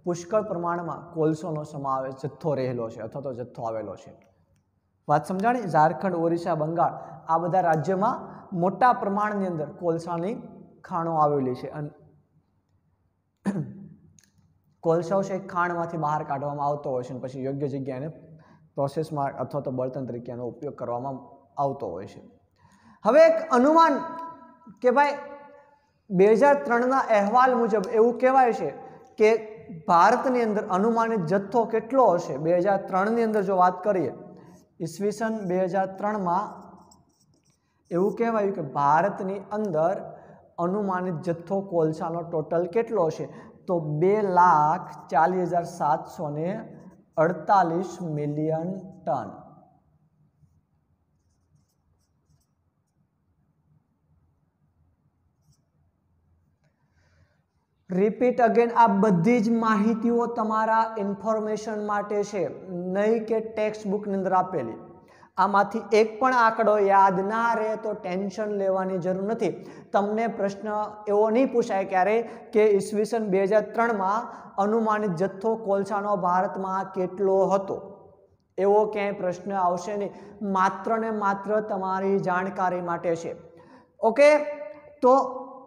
પુષ્કળ પ્રમાણમાં કોલસોનો સમાવેશ જથ્થો રહેલો છે અથવા તો જથ્થો આવેલો છે. વાત સમજાણી? ઝારખંડ, ઓરિસ્સા, બંગાળ આ બધા રાજ્યોમાં મોટા પ્રમાણની અંદર કોલસાની ખાણો આવેલી છે. અને કોલસો છે ખાણમાંથી બહાર કાઢવામાં આવતો હોય છે અને પછી યોગ્ય જગ્યાએ પ્રોસેસમાં અથવા તો બળતણ તરીકે એનો ઉપયોગ કરવામાં આવતો હોય છે. હવે એક અનુમાન કે ભાઈ 2003ના અહેવાલ મુજબ એવું કહેવાય છે કે ભારતની અંદર અનુમાનિત જથ્થો કેટલો હશે? 2003ની અંદર જો વાત કરીએ, ઈસવીસન 2003માં એવું કહેવાયું કે ભારતની અંદર અનુમાનિત જથ્થો કોલસાનો ટોટલ કેટલો હશે? તો 2,40,748 મિલિયન ટન. રિપીટ અગેન, આ બધી જ માહિતીઓ તમારા ઇન્ફોર્મેશન માટે છે, નહીં કે ટેક્સ્ટ બુકની અંદર આપેલી. આમાંથી એક પણ આંકડો યાદ ના રહે તો ટેન્શન લેવાની જરૂર નથી. તમને પ્રશ્ન એવો નહીં પૂછાય ક્યારે કે ઈસવીસન 2003માં અનુમાનિત જથ્થો કોલસાનો ભારતમાં કેટલો હતો, એવો ક્યાંય પ્રશ્ન આવશે નહીં. માત્ર ને માત્ર તમારી જાણકારી માટે છે. ઓકે, તો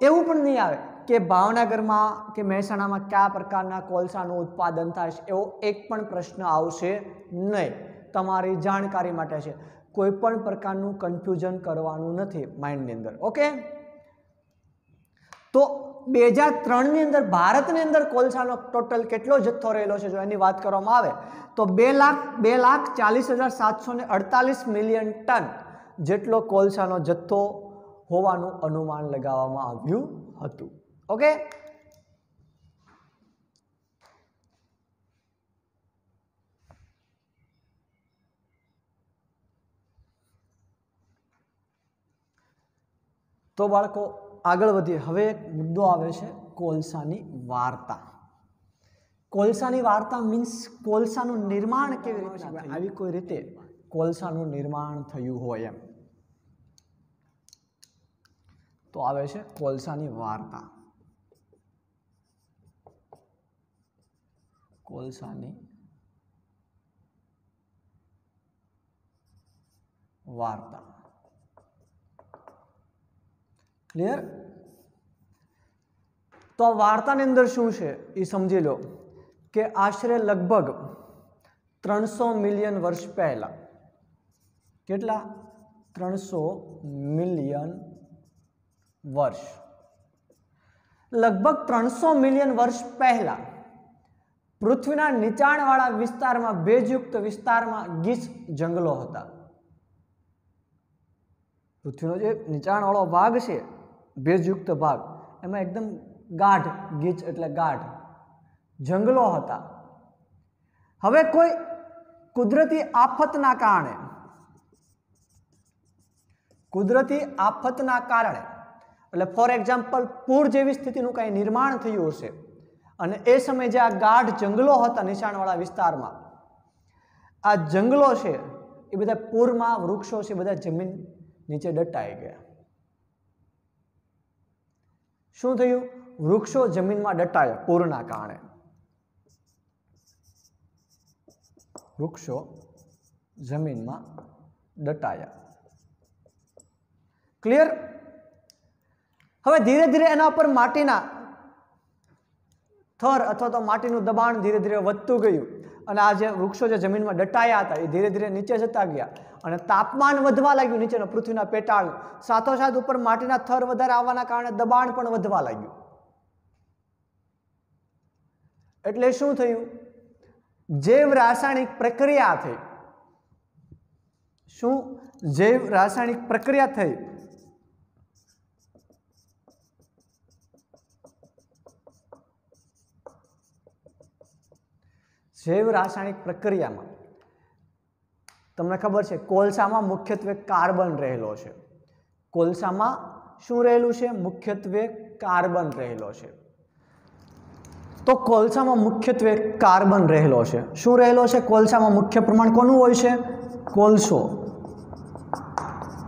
એવું પણ નહીં આવે કે ભાવનગરમાં કે મહેસાણામાં કયા પ્રકારના કોલસાનું ઉત્પાદન થાય છે, એવો એક પણ પ્રશ્ન આવશે નહીં. તમારી જાણકારી માટે છે. કોઈ પણ પ્રકારનું કન્ફ્યુઝન કરવાનું નથી માઇન્ડની અંદર. ઓકે, તો 2003ની અંદર ભારતની અંદર કોલસાનો ટોટલ કેટલો જથ્થો રહેલો છે જો એની વાત કરવામાં આવે તો 2,40,748 મિલિયન ટન જેટલો કોલસાનો જથ્થો હોવાનું અનુમાન લગાવવામાં આવ્યું હતું. ઓકે, તો બાળકો આગળ વધીએ. હવે એક મુદ્દો આવે છે કોલસાની વાર્તા. કોલસાની વાર્તા મીન્સ કોલસાનું નિર્માણ કેવી રીતે થયું, આવી કોઈ રીતે કોલસાનું નિર્માણ થયું હોય એમ. તો આવે છે કોલસાની વાર્તા. કોલસાની વાર્તા. ક્લિયર? તો આ વાર્તાની અંદર શું છે એ સમજી લો કે આશરે લગભગ 300 મિલિયન વર્ષ પહેલા, કેટલા? 300 મિલિયન વર્ષ, લગભગ 300 મિલિયન વર્ષ પહેલા પૃથ્વીના નીચાણવાળા વિસ્તારમાં, ભેજયુક્ત વિસ્તારમાં ગીચ જંગલો હતા. પૃથ્વીનો જે નીચાણવાળો ભાગ છે, ભેજયુક્ત ભાગ, એમાં એકદમ ગાઢ, ગીચ એટલે ગાઢ જંગલો હતા. હવે કોઈ કુદરતી આફતના કારણે એટલે ફોર એક્ઝામ્પલ પૂર જેવી સ્થિતિનું કંઈ નિર્માણ થયું હશે અને એ સમયે જે આ ગાઢ જંગલો હતા નીચાણવાળા વિસ્તારમાં, આ જંગલો છે એ બધા પૂરમાં, વૃક્ષો છે બધા જમીન નીચે દટાઈ ગયા. શું થયું? વૃક્ષો જમીનમાં દટાયા પૂરના કારણે. વૃક્ષો જમીનમાં દટાયા. ક્લિયર? હવે ધીરે ધીરે એના પર માટીના થર અથવા તો માટીનું દબાણ ધીરે ધીરે વધતું ગયું અને આ જે વૃક્ષો જે જમીનમાં દટાયા હતા એ ધીરે ધીરે નીચે જતા ગયા અને તાપમાન વધવા લાગ્યું નીચેનો પૃથ્વીના પેટાળ, સાથોસાથ ઉપર માટીના થર વધારે આવવાના કારણે દબાણ પણ વધવા લાગ્યું. એટલે શું થયું जैव रासायनिक प्रक्रिया थई शुं जैव रासायनिक प्रक्रिया थई जैव रासायनिक प्रक्रिया में तमने खबर है कोळसा में मुख्यत्वे कार्बन रहेलो छे। कोळसा में शुं रहेलुं छे? मुख्यत्वे कार्बन रहेलो छे। तो कोळसा में मुख्यत्वे कार्बन रहेलो छे। शुं रहेलो छे? कोळसा में मुख्य प्रमाण कोनुं होय छे? कोळसो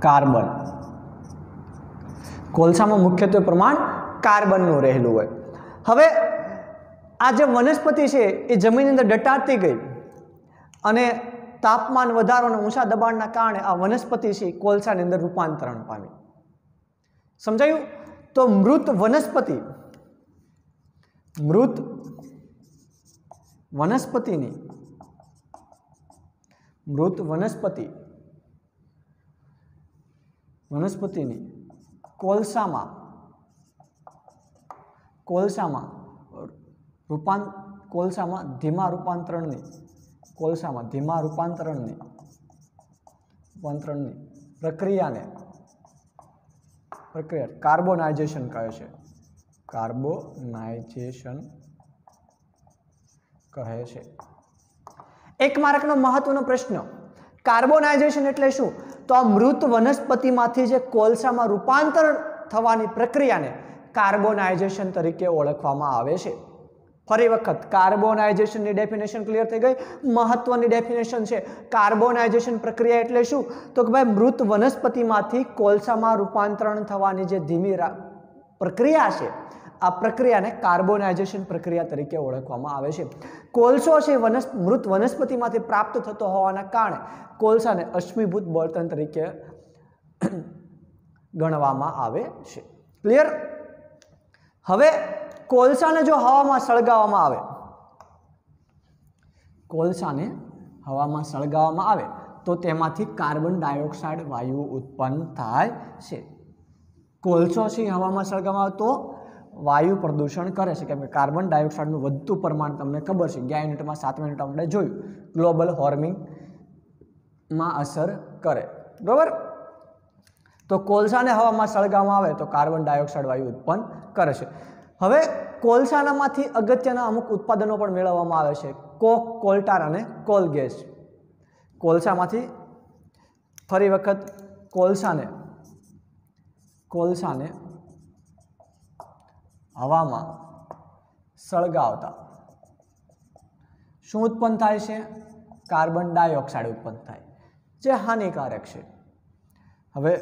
कार्बन। कोळसा में मुख्यत्वे प्रमाण कार्बन नुं रहेलुं होय। हवे आ जे वनस्पति छे ए जमीन अंदर दटाती गई अने तापमान वधारो अने ऊंचा दबाणना कारणे आ वनस्पति छे कोळसानी अंदर रूपांतरण पामी। समजायुं? तो मृत वनस्पति वनस्पतिनी कोळसामां धीमा रूपांतरणनी प्रक्रिया कार्बोनाइजेशन कहे छे। एक मार्कनो महत्वनो प्रश्न, कार्बोनाइजेशन एटले शुं? तो आ मृत वनस्पतिमांथी जे कोळसामां रूपांतरण थवानी प्रक्रियाने कार्बोनाइजेशन तरीके ओळखवामां आवे छे। फरी वखत कार्बोनाइजेशन डेफिनेशन क्लियर थई गई। महत्वनी डेफिनेशन छे कार्बोनाइजेशन प्रक्रिया एटले शुं? तो कि भाई मृत वनस्पतिमांथी कोळसामां रूपांतरण थवानी जे धीमी प्रक्रिया छे आ प्रक्रियाने कार्बोनाइजेशन प्रक्रिया तरीके ओळखवामां आवे छे। कोळसो छे मृत वनस्पतिमांथी प्राप्त थतो होवाना कारणे कोळसाने अश्मीभूत बळतण तरीके गणवामां आवे छे। क्लियर? हवे कोळसाने जो हवामां सळगाववामां आवे तो तेमांथी कार्बन डायोक्साइड वायु उत्पन्न थाय छे। कोळसो छे हवामां सळगाववामां आवे तो वायु प्रदूषण करे छे, केम के कार्बन डायोक्साइडनुं वधતું प्रमाण तमने खबर छे 11 યુનિટમાં 7 મિનિટ આપણે જોયું ગ્લોબલ વોર્મિંગ માં અસર કરે। બરાબર? તો કોલસાને હવામાં સળગાવવામાં આવે તો કાર્બન ડાયોક્સાઇડ વાયુ ઉત્પન્ન કરે છે। હવે કોલસાનામાંથી અગત્યના અમુક ઉત્પાદનો પણ મેળવવામાં આવે છે, કોક, કોલટાર અને કોલ ગેસ। કોલસામાંથી ફરી વખત કોલસાને હવામાં સળગાવતા શું ઉત્પન્ન થાય છે? કાર્બન ડાયોક્સાઇડ ઉત્પન્ન થાય, જે હાનિકારક છે। હવે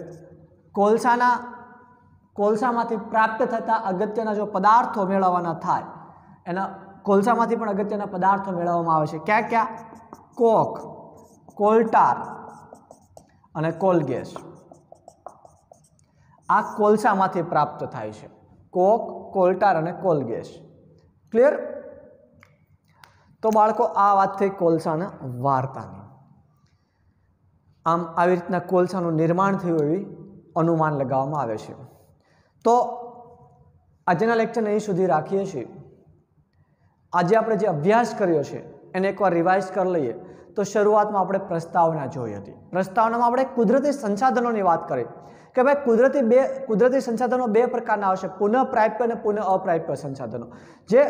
કોલસામાંથી પ્રાપ્ત થતા અગત્યના જો પદાર્થો મેળવવાના થાય એના કોલસામાંથી પણ અગત્યના પદાર્થો મેળવવામાં આવે છે। ક્યાં ક્યાં? કોક, કોલટાર અને કોલ ગેસ આ કોલસામાંથી પ્રાપ્ત થાય છે। કોક, કોલટાર અને કોલ ગેસ। ક્લિયર? તો બાળકો આ વાત થઈ કોલસાના વાર્તાની। આમ આવી રીતના કોલસાનું નિર્માણ થયું એવી અનુમાન લગાવવામાં આવે છે। તો આજના લેક્ચરને અહીં સુધી રાખીએ છીએ। આજે આપણે જે અભ્યાસ કર્યો છે એને એકવાર રિવાઇઝ કરી લઈએ। તો શરૂઆતમાં આપણે પ્રસ્તાવના જોઈ હતી। પ્રસ્તાવનામાં આપણે કુદરતી સંસાધનોની વાત કરી કે ભાઈ કુદરતી સંસાધનો બે પ્રકારના આવશે, પુનઃપ્રાપ્ય અને પુનઃ અપ્રાપ્ય સંસાધનો। જે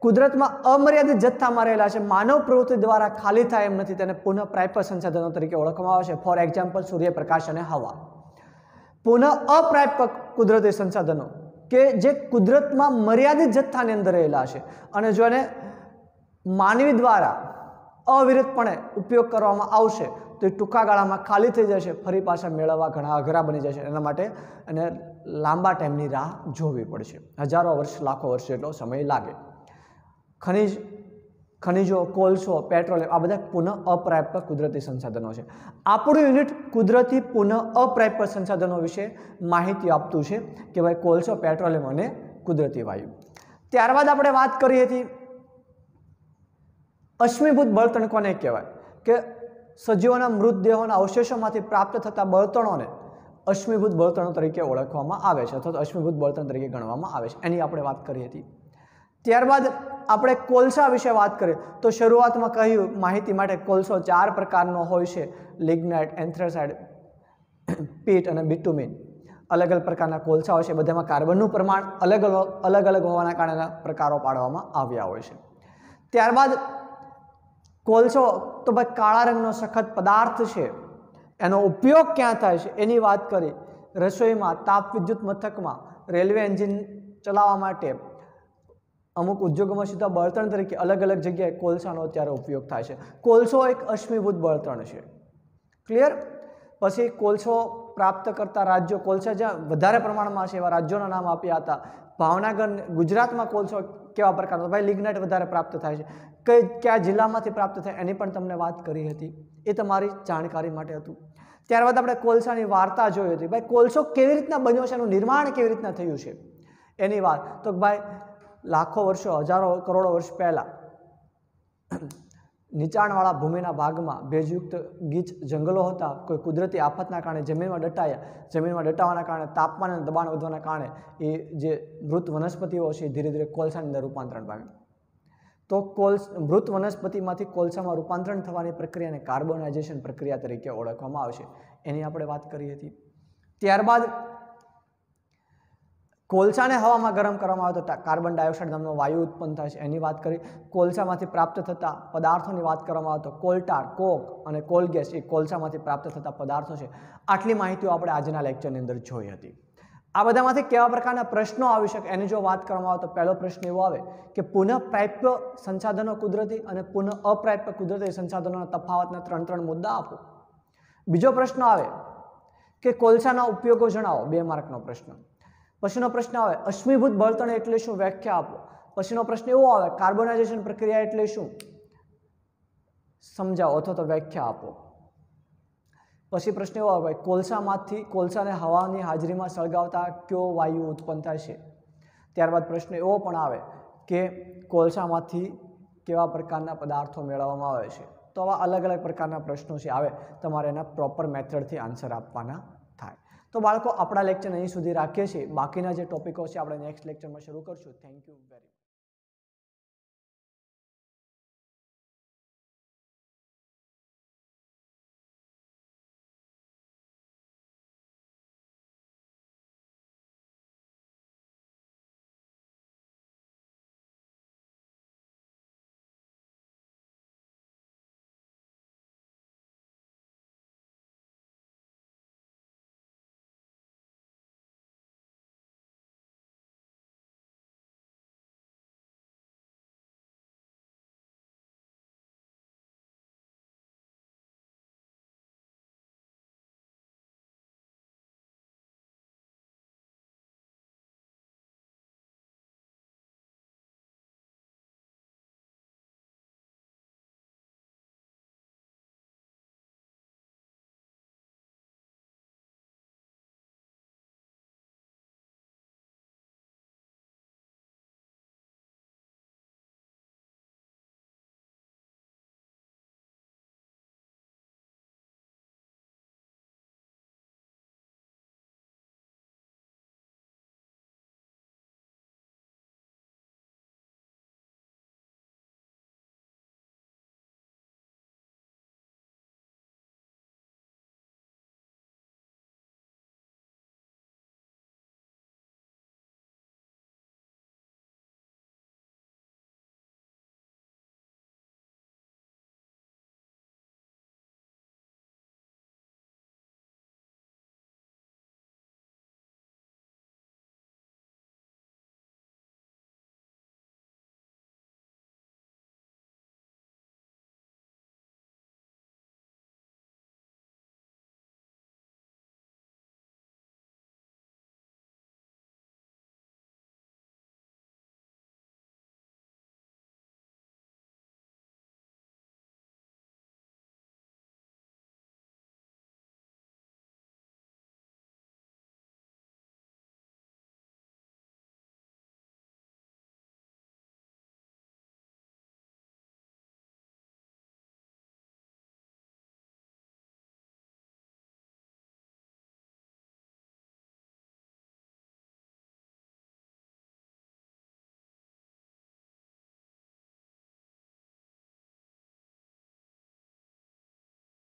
કુદરતમાં અમર્યાદિત જથ્થામાં રહેલા છે, માનવ પ્રવૃત્તિ દ્વારા ખાલી થાય એમ નથી, તેને પુનઃપ્રાપ્ય સંસાધનો તરીકે ઓળખવામાં આવે છે। ફોર એક્ઝામ્પલ સૂર્યપ્રકાશ અને હવા। પુનઃ અપ્રાપ્ય કુદરતી સંસાધનો કે જે કુદરતમાં મર્યાદિત જથ્થાની અંદર રહેલા છે અને જો એને માનવી દ્વારા અવિરતપણે ઉપયોગ કરવામાં આવશે તો એ ટૂંકા ગાળામાં ખાલી થઈ જશે, ફરી પાછા મેળવવા ઘણા અઘરા બની જશે। એના માટે એને લાંબા ટાઈમની રાહ જોવી પડશે, હજારો વર્ષ, લાખો વર્ષ જેટલો સમય લાગે। ખનિજો, કોલસો, પેટ્રોલિયમ આ બધા પુનઃ અપ્રાપ્ય કુદરતી સંસાધનો છે। આપણું યુનિટ કુદરતી પુનઃ અપ્રાપ્ય સંસાધનો વિશે માહિતી આપતું છે કે ભાઈ કોલસો, પેટ્રોલિયમ અને કુદરતી વાયુ। ત્યારબાદ આપણે વાત કરી હતી અશ્મિભૂત બળતણ કોને કહેવાય, કે સજીવોના મૃતદેહોના અવશેષોમાંથી પ્રાપ્ત થતા બળતણોને અશ્મિભૂત બળતણો તરીકે ઓળખવામાં આવે છે અથવા તો અશ્મિભૂત બળતણ તરીકે ગણવામાં આવે છે, એની આપણે વાત કરી હતી। ત્યારબાદ આપણે કોલસા વિશે વાત કરીએ તો શરૂઆતમાં કહ્યું માહિતી માટે કોલસો 4 પ્રકારનો હોય છે, લિગ્નાઇટ, એન્થ્રેસાઇટ, પીટ અને બિટુમિન. અલગ અલગ પ્રકારના કોલસા હોય છે, બધામાં કાર્બનનું પ્રમાણ અલગ અલગ હોવાના કારણે પ્રકારો પાડવામાં આવ્યા હોય છે. ત્યારબાદ કોલસો તો ભાઈ કાળા રંગનો સખત પદાર્થ છે, એનો ઉપયોગ ક્યાં થાય છે એની વાત કરી. રસોઈમાં, તાપ વિદ્યુત મથકમાં, રેલવે એન્જિન ચલાવવા માટે, અમુક ઉદ્યોગોમાં સીધા બળતણ તરીકે અલગ અલગ જગ્યાએ કોલસાનો અત્યારે ઉપયોગ થાય છે. કોલસો એક અશ્મિભૂત બળતણ છે. ક્લિયર? પછી કોલસો પ્રાપ્ત કરતા રાજ્યો, કોલસા જ્યાં વધારે પ્રમાણમાં છે એવા રાજ્યોના નામ આપ્યા હતા. ભાવનગર, ગુજરાતમાં કોલસો કેવા પ્રકારનો? ભાઈ લિગ્નાઇટ વધારે પ્રાપ્ત થાય છે. કયા જિલ્લામાંથી પ્રાપ્ત થાય એની પણ તમને વાત કરી હતી. એ તમારી જાણકારી માટે હતું. ત્યારબાદ આપણે કોલસાની વાર્તા જોઈ હતી. ભાઈ કોલસો કેવી રીતના બન્યો છે, એનું નિર્માણ કેવી રીતના થયું છે એની વાત. તો ભાઈ લાખો વર્ષો, હજારો કરોડો વર્ષ પહેલાં નીચાણવાળા ભૂમિના ભાગમાં ભેજયુક્ત ગીચ જંગલો હતા. કોઈ કુદરતી આફતના કારણે જમીનમાં દટાયા. જમીનમાં દટાવાના કારણે તાપમાન અને દબાણ વધવાના કારણે એ જે મૃત વનસ્પતિઓ છે ધીરે ધીરે કોલસાની અંદર રૂપાંતરણ પામ્યું. તો મૃત વનસ્પતિમાંથી કોલસામાં રૂપાંતરણ થવાની પ્રક્રિયાને કાર્બોનાઇઝેશન પ્રક્રિયા તરીકે ઓળખવામાં આવશે. એની આપણે વાત કરી હતી. ત્યારબાદ કોલસાને હવામાં ગરમ કરવામાં આવે તો કાર્બન ડાયોક્સાઇડ નામનો વાયુ ઉત્પન્ન થાય છે, એની વાત કરી. કોલસામાંથી પ્રાપ્ત થતા પદાર્થોની વાત કરવામાં આવે તો કોલટાર, કોક અને કોલ ગેસ એ કોલસામાંથી પ્રાપ્ત થતા પદાર્થો છે. આટલી માહિતીઓ આપણે આજના લેક્ચરની અંદર જોઈ હતી. આ બધામાંથી કેવા પ્રકારના પ્રશ્નો આવી શકે એની જો વાત કરવામાં આવે તો પહેલો પ્રશ્ન એવો આવે કે પુનઃપ્રાપ્ય સંસાધનો કુદરતી અને પુનઃ અપ્રાપ્ય કુદરતી સંસાધનોના તફાવતના 3 મુદ્દા આપો. બીજો પ્રશ્ન આવે કે કોલસાના ઉપયોગો જણાવો, 2 માર્કનો પ્રશ્ન. પછીનો પ્રશ્ન આવે અશ્મિભૂત બળતણ એટલે શું, વ્યાખ્યા આપો. પછીનો પ્રશ્ન એવો આવે કાર્બોનાઇઝેશન પ્રક્રિયા એટલે શું, સમજાવો અથવા તો વ્યાખ્યા આપો. પછી પ્રશ્ન એવો આવે કોલસાને હવાની હાજરીમાં સળગાવતા કયો વાયુ ઉત્પન્ન થાય છે. ત્યારબાદ પ્રશ્ન એવો પણ આવે કે કોલસામાંથી કેવા પ્રકારના પદાર્થો મેળવવામાં આવે છે. તો આવા અલગ અલગ પ્રકારના પ્રશ્નો છે આવે, તમારે એના પ્રોપર મેથડથી આન્સર આપવાના થાય. તો બાળકો આપણા લેક્ચર અહીં સુધી રાખીએ છીએ. બાકીના જે ટોપિકો છે આપણે નેક્સ્ટ લેક્ચરમાં શરૂ કરશું. Thank you very much.